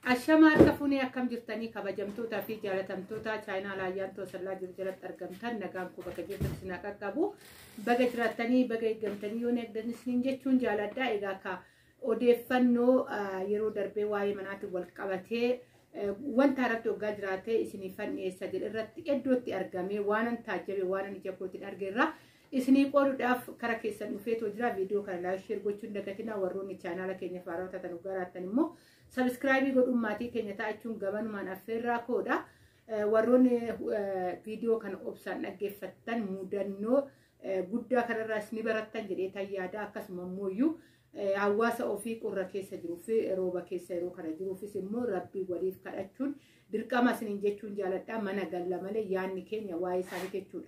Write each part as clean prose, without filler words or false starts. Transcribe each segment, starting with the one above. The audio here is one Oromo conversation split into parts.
Ashama harka fuunee akkam jirtanii kabajamtootaa fi jaalatamtoota chaayinaa laayyaan toosallaa jiru jalatti argamtan nagaan koo bakka jirtan isin qaqqabu baga jiraatanii baga eeggamtanii yoo eegdan isin jechuun jaaladha. Egaa ka odeeffannoo yeroo darbee waa'ee manaatti wal qabatee wanta irratti waggaa jiraatee isinii fanneessa jedhe irratti iddootti argamee waanan taajjabe waanan ija kootiin argeerra isinii qooduudhaaf kara keessan dhufeetoo jira. Viidiyoo kana laayik sheer gochuun dagatinaa warroonni chaanaala keenya faarota tan garaatan immoo subscribe godhuun maatii keenya ta'achuun gabanumaan affeerraa kooda. Warroonni viidiyoo kana obsaan dhaggeeffattan mudannoo guddaa kanarraas ni barattan jedhee tayyaada. Akkasuma immoo hawaasa ofii qurra keessa jiruu fi rooba keessa yeroo kana jiruufis immoo rabbii waliif kadhachuun dirqama isiniin jechuun jaaladha. Mana galla malee yaanni keenya waa'ee isaanii jechuudha.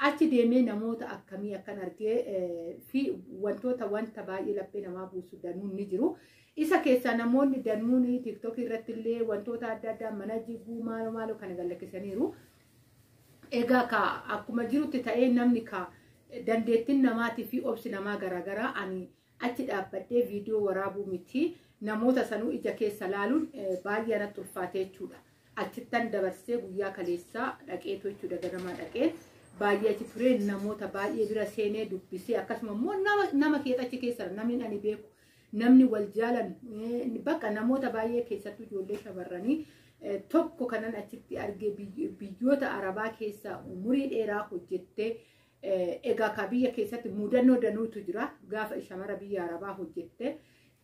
Achi deemee namoota akkamii akkan argee fi wanta baay'ee laphee namaa buusu danuun ni jiru. Isa keessaa namoonni danuun TikTok irratti illee wantoota adda addaa mana jiguu maaloo kana gallakkisaniiru. Egaa akkuma jirutti ta'ee namni dandeettiin namaatii fi obsi namaa garaagaraa ani achi dhaabbadhee viidiyoo waraabuu miti namoota sanuu ija keessa laaluun baay'ee natti ulfaatee jechuudha. Achittan dabarsee guyyaa kaleessaa dhaqeetu jechuudha ganamaa dhaqee baay'ee achi turee namoota baay'ee bira seenee dubbisee akkasuma immoo nama achi keessa namni ani beeku namni wal jaalan bakka namoota baay'ee keessattuu ijoollee shamarranii tokko kanan achitti argee biyyoota arabaa keessa umurii dheeraa hojjettee egaa biyya keessatti mudannoo danuutu jira. Gaafa shamara biyya arabaa hojjette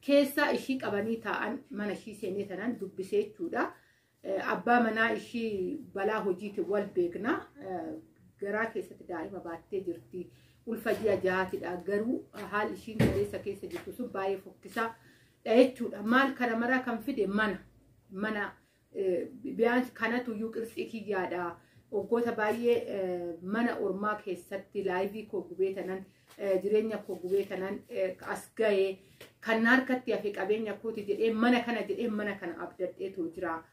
keessa ishii qabanii taa'an mana ishii seenee tanan dubbisee jechuudha. Abbaa manaa ishii balaa hojiitiin wal beekna. Garaa keessatti daa'ima baattee jirti. Ulfa ji'a jahaatidha. Garuu haal ishiin galeessa keessa jirtu sun baay'ee fokkisaa jechuudha. Maal kana maraa kan fide mana biyyaansi kanatu iyyuu qirxii kiyyaadha. Waggoota baay'ee mana ormaa keessatti laayivii koo gubee tanan jireenya koo gubee tanan as ga'ee kan harkatti hafe qabeenya kooti jedhee mana kana abdadheetu jira.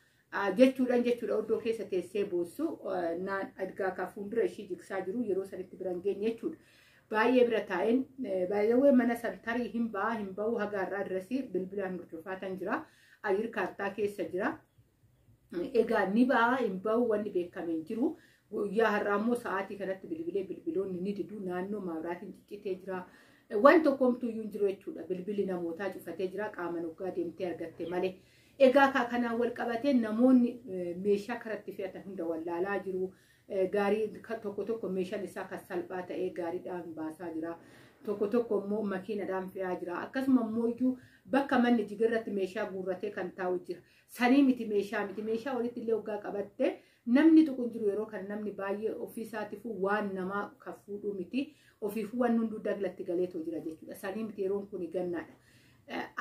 Jechuudhaan iddoo keessa teessee boossu naan argaa fuuldura ishii jigsaa jiru yeroo sanitti biran geenye jechuudha. Baay'ee bira taa'een baay'ee mana san tarii hin ba'u hagaarraa dirasii bilbilaan hordofaa jira. Ayir kaartaa keessa jira. Egaa ni ba'a hin ba'u wanni beekameen jiru. Guyyaa har'aa immoo sa'aatii kanatti bilbiloonni ni didu naannoo maabiraatiin ciccitee jira. Waan tokkomtuu iyyuu hin jiru jechuudha. Bilbilli namootaa cufatee jira. Qaama noggaa deemtee argatte malee. Egaa kanaan wal qabatee namoonni meeshaa karatti fe'atan hunda wallaalaa jiru. Gaarii tokko meeshaan isaa kan salphaa ta'ee gaariidhaan baasaa jira. Tokko immoo makiinadhaan fe'aa jira. Akkasuma immoo bakka manni jigirratti meeshaa guurratee kan taa'u jira. Sanii miti meeshaa walitti illee waggaa qabatte namni tokko jiru yeroo kan namni baay'ee ofiisaatiifuu waan namaa kan fuudhuu miti. Ofiifuu waan hunduu daglatti galeetoo jira jechuudha. Sanii miti yeroon kun gannaadha.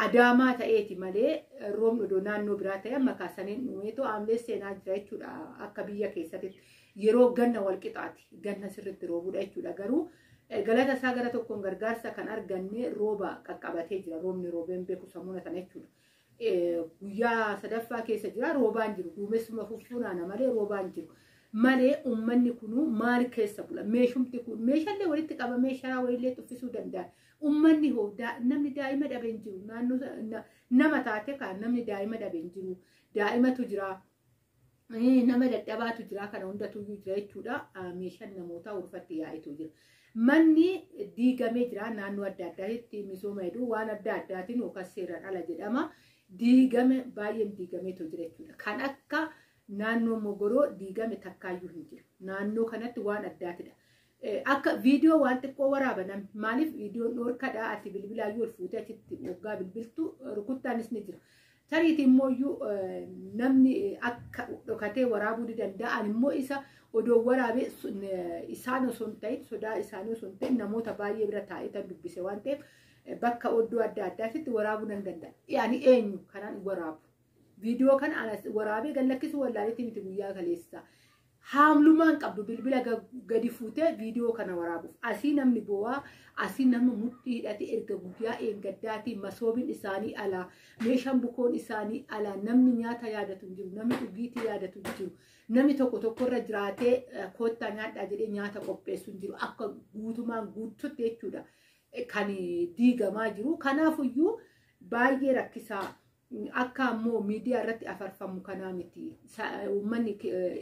Adaamaa ta'eeti malee roobni naannoo biraa ta'e amma kaasaniin dhumeetoo aamlee seenaa jira jechuudha. Akka biyya keessatti yeroo ganna wal qixaati. Ganna sirriitti roobuudha jechuudha. Garuu galata isaa gara tokkoon gargaarsa kan arganne rooba qaqqabatee jira. Roobni roobeen beeku sammuna sana jechuudha. Guyyaa sadaffaa keessa jira roobaan jiru. Duumessuma fuffuunaana malee roobaan jiru. Malee uummanni kunuu maal keessa bula? Meeshumti kun meeshaalee walitti qabamee sharaa wayiillee tuffisuu danda'a. Uummanni hoo namni daa'ima dhabeen jiru. Naannoo nama taate kan namni daa'ima dhabeen jiru. Daa'imatu jira. Nama dadhabaatu jira. Kana hundatu jira jechuudha. Meeshaan namootaa urfatti yaa'itu jira. Manni diigamee jira. Naannoo adda addaatti misooma hedduu waan adda addaatiin yookaan seeraan ala jedhama. Diigame baay'een diigameetu jira jechuudha. Kan akka naannoo mogoroo diigame takkaayyuu hin jiru. Naannoo kanatti waan addaatidha. Akka viidiyoo waan xiqqoo waraaban maaliif viidiyoon dhoorkadhaa ati bilbilaayyuu ol fuutee achitti waggaa bilbiltu rukuttaanis ni jira. Tariitii immoo namni akka dhokatee waraabuu ni danda'an immoo isa odoo waraabee isaan osoo hin ta'in sodaa isaanii osoo hin ta'in namoota baay'ee bira taa'ee tan dubbise waan ta'eef bakka oddoo adda addaatti waraabuu nan danda'a. Yaani eenyu kanaan waraabu. Viidiyoo kana waraabee gallakkisuu wallaaleetti miti guyyaa kaleessa. Haamlumaan qabdu bilbila gadi fuutee viidiyoo kana waraabuuf. Asii namni boo'aa, asii nama mudhii hidhate erga guyyaa eeggaddaatii masoobiin isaanii alaa, meeshaan bukoon isaanii alaa, namni nyaata yaadatu hin jiru, namni dhugiitii yaadatu hin jiru, namni tokkorra jiraatee koottaa nyaadhaa jedhee nyaata qopheessu hin jiru. Akka guutumaan guututti jechuudha kan diigamaa jiru. Kanaafuyyuu baay'ee rakkisaa akka ammoo miidiyaa irratti afarfamu kanaa miti. Uummanni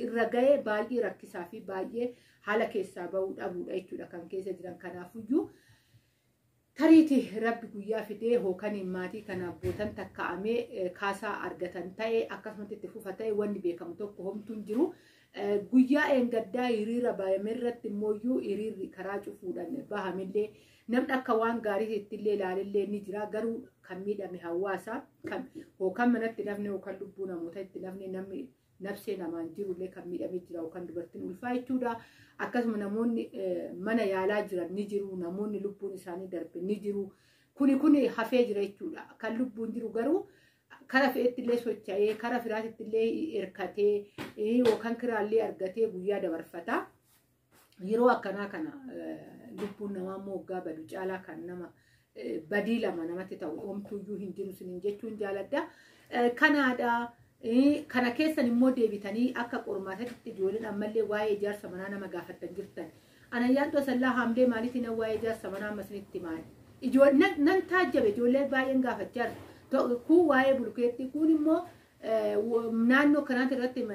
irra ga'ee baay'ee rakkisaa fi baay'ee haala keessaa bahuu dhabuudha jechuudha kan keessa jiran. Kanaafuyyuu tariiti rabbi guyyaa fidee hookaniin maatii kana abbootan takka'amee kaasaa argatan ta'e akkasumatti itti fufa ta'e wanni beekamu tokko homtuun jiru. Guyyaa eengaddaa hiriira baay'ame irratti immoo hiriirri karaa cufuudhaan bahamillee namni akka waan gaarii ittillee ilaalillee ni jira. Garuu kan miidhame hawaasa kan hookan manatti nafne hookan lubbuu namoota itti nafne namni nafsee namaan jirullee kan miidhamee jira hookan dubartiin ulfaa jechuudha. Akkasuma namoonni mana yaalaa jiran ni jiru. Namoonni lubbuun isaanii darbe ni jiru. Kuni hafee jira jechuudha. Kan lubbuun jiru garuu kara fe'ettillee socho'ee kara firaatittillee hirkatee yookaan kiraallee argatee guyyaa dabarfata. Yeroo akkanaa kana lubbuun namaa moggaa badu caalaa kan nama badii lama namatti ta'u homtuuyyuu hin jiru sinin jechuun jaaladha. Kanaadha. Kana keessan immoo deebitanii akka qormaatatti ijoolleen ammallee waa'ee ijaarsa manaa nama gaafattan jirtan. Anayyaan tosallaa haamlee maaliitiin waa'ee ijaarsa manaa masinitti maali? Ijoolleen nan taajjabe ijoolleen baay'een gaafachaa kun waa'ee bulkeetti kun immoo naannoo kanaatti irratti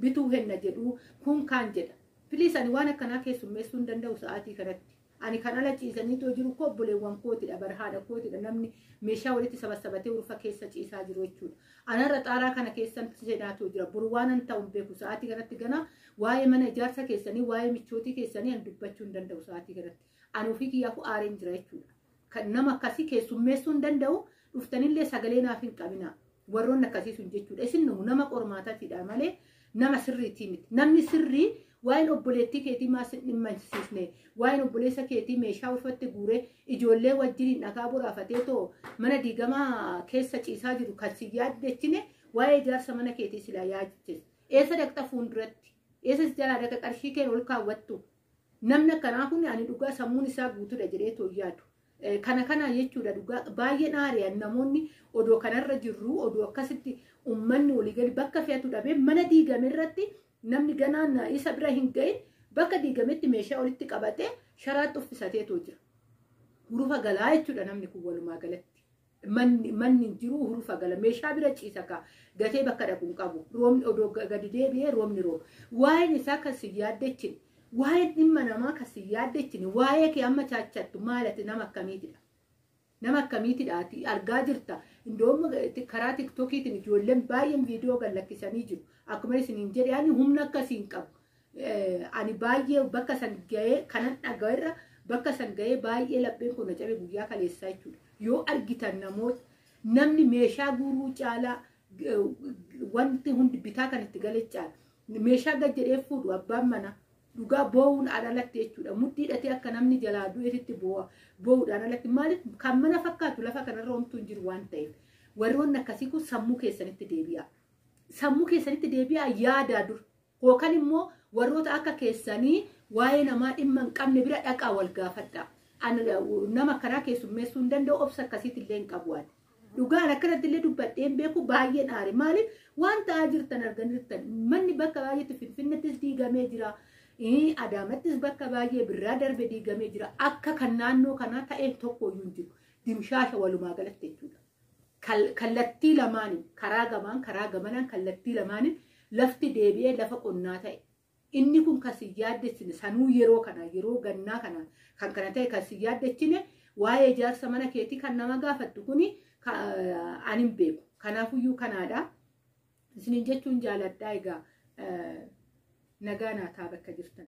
bituu henna jedhu kun kaan jedha. Filiis ani waan akkanaa keessummeessuu hin danda'u sa'aatii kanatti. Ani kan ala ciisanii too jiru koo obboleewwan kootidha barhaadha kootidha namni meeshaa walitti sabasabatee urufa keessa ciisaa jiru jechuudha. Anarra xaaraa kana keessan seenaatoo jira. Buru waan an ta'u beeku sa'aatii kanatti gana waa'ee mana ijaarsa keessanii waa'ee michootii keessanii an dubbachuu hin danda'u sa'aatii kanatti. Ani ofii kiyyaafuu aareen jira jechuudha. Kan nama akkasii keessummeessuu hin danda'u dhuftanillee sagalee naaf hin qabina. Warroonni akkasii sun jechuudha. Isin nama qormaatatiidha malee nama sirriitii miti. Namni sirrii waa'een obboleettii keetii maasin dhimmansiisne waa'een obboleessa keetii meeshaa uffatte guuree ijoollee wajjin dhagaa boraafatee too mana diigamaa keessa ciisaa jiru kan si yaaddechine waa'ee ijaarsa mana keetii silaa yaadachise. Eessa dhaqxa fuulduratti? Eessa si jalaa dhaqa qarshii keen ol kaawwattu? Namni akkanaa kun ani dhugaa sammuun isaa guutuudha jedhee too yaadu. Kana jechuudha dhugaa baay'ee naari'an namoonni odoo kanarra jirru odoo akkasitti uummanni waliigali bakka fe'atu dhabee mana diigame irratti namni ganaan isa bira hin ga'in bakka diigametti meeshaa walitti qabatee sharaatti uffisateetoo jira. Hurufa galaa jechuudha namni kun walumaa galatti. Manni jiru hurufa gala meeshaa bira ciisa kaa gatee bakka dhaquun qabu. Roobni odoo gadi deebi'ee roobni rooba. Waa'een isaa kan si yaaddechine waa'een dhimma namaa kan si yaaddechine waa'ee kee amma chaachattu maalati nama akkamiitidha. Nama akkamiitidhaati argaa jirta. Indoom karaa tiktookiitiin ijoolleen baay'een viidiyoo gallakkisanii jiru. Akkuma isiniin jedhe ani humna akkasiin qabu. Ani baay'ee bakka san ga'ee kanan dhagairra bakka san ga'ee baay'ee lapheen kun cabe guyyaa kaleessaa jechuudha. Yoo argitan namoota namni meeshaa guuruu caalaa wanti hundi bitaa kan itti gale caala. Meeshaa gad jedhee fuudhu abbaan mana dhugaa boo'uun alatti jechuudha. Mudhii hidhatee akka namni jalaa du'eetitti boo'uudhaan alatti maaliif kan mana fakkaatu lafa kanarra homtuu hin jiru waan ta'eef warroonni akkasii kun sammuu keessanitti deebi'a. Sammuu keessanitti deebi'a yaadaa dur yookaan immoo warroota akka keessanii waa'ee namaa dhimma hin qabne bira dhaqaa wal gaafadha. Nama karaa keessummeessuu hin danda'u obsa akkasiitti illee hin qabu. Dhugaan akkanatti illee dubbadheen beeku baay'ee naari. Maaliif waan ta'aa jirtan arganirtan manni bakka baay'eetti Finfinnettis diigamee jira. Adaamattis bakka baay'ee birraa darbe diigamee jira. Akka kan naannoo kanaa ta'e tokkoyyuu hin jiru. Dimshaasha walumaa galatti jechuudha. Kallattii lamaaniin karaa gamanaan kallattii lamaaniin lafti deebi'ee lafa qonnaa ta'e. Inni kun kan si yaaddechine sanuu yeroo kana yeroo gannaa kana kan kana ta'e kan si yaaddechine waa'ee ijaarsa mana keetii kan nama gaafattu kuni ani hin beeku. Kanaafuyyuu kanaadha. Isiniin jechuun jaaladhaa egaa nagaa naa taa bakka jirtan.